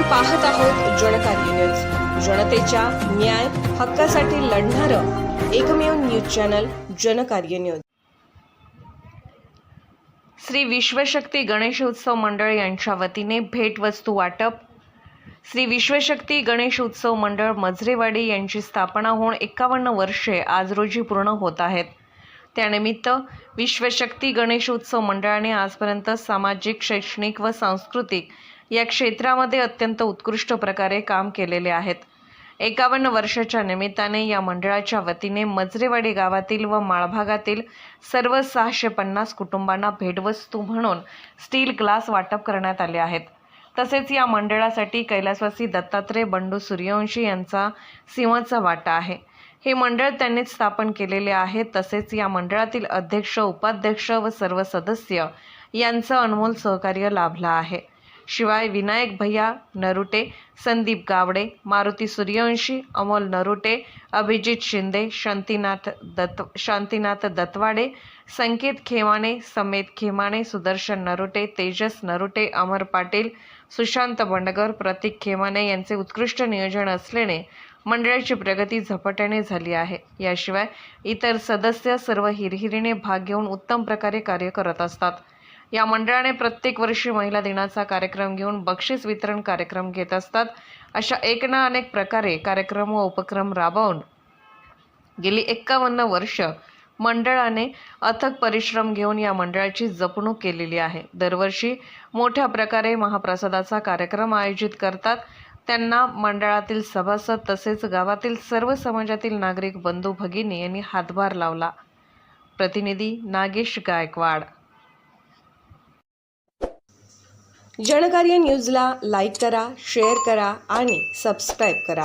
पाहत आहोत जनकार्य न्यूज, जनतेच्या न्याय हक्कासाठी लढणारं एकमेव news channel Jankarya news. Shri Vishwashakti Ganeshotsav मंडळ यांच्या वतीने भेटवस्तू वाटप। श्री विश्वशक्ती गणेश उत्सव मंडळ मजरेवाडी यांची स्थापना होऊन 51 वर्षे आज रोजी पूर्ण होत आहेत। त्यानिमित्त विश्वशक्ती गणेश उत्सव मंडळाने आजपर्यंत सामाजिक, शैक्षणिक व सांस्कृतिक या क्षेत्रामध्ये अत्यंत उत्कृष्ट प्रकारे काम केलेले आहेत। 51 वर्षाच्या निमित्ताने या मंडळाच्या वतीने मजरेवाडी गावातील व माळभागातील सर्व 650 कुटुंबांना भेटवस्तू म्हणून स्टील ग्लास वाटप करण्यात आले आहेत। तसेच या मंडळासाठी कैलासवासी दत्तात्रय बंडू सूर्यवंशी यांचा सिंहाचा वाटा आहे। हे मंडळ त्यांनीच स्थापन केलेले आहे। तसेच या मंडळातील अध्यक्ष, उपाध्यक्ष व सर्व सदस्य यांचं अनमोल सहकार्य लाभलं आहे। शिवाय विनायक भैया नरुटे, संदीप गावडे, मारुती सूर्यवंशी, अमोल नरुटे, अभिजित शिंदे, शांतीनाथ दत्तवाडे, संकेत खेमाणे, समेत खेमाणे, सुदर्शन नरुटे, तेजस नरुटे, अमर पाटील, सुशांत बंडगर, प्रतीक खेमाणे यांचे उत्कृष्ट नियोजन असल्याने मंडळाची प्रगती झपाट्याने झाली आहे। याशिवाय इतर सदस्य सर्व हिरहिरीने भाग घेऊन उत्तम प्रकारे कार्य करत असतात। या मंडळाने प्रत्येक वर्षी महिला दिनाचा कार्यक्रम घेऊन बक्षीस वितरण कार्यक्रम घेत असतात। अशा एक ना अनेक प्रकारे कार्यक्रम व उपक्रम राबवून गेली 51 वर्ष मंडळाने अथक परिश्रम घेऊन या मंडळाची जपणूक केलेली आहे। दरवर्षी मोठ्या प्रकारे महाप्रसादाचा कार्यक्रम आयोजित करतात। त्यांना मंडळातील सभासद तसेच गावातील सर्व समाजातील नागरिक बंधू भगिनी यांनी हातभार लावला। प्रतिनिधी नागेश गायकवाड। जनकार्य न्यूजला लाईक करा, शेअर करा आणि सबस्क्राईब करा।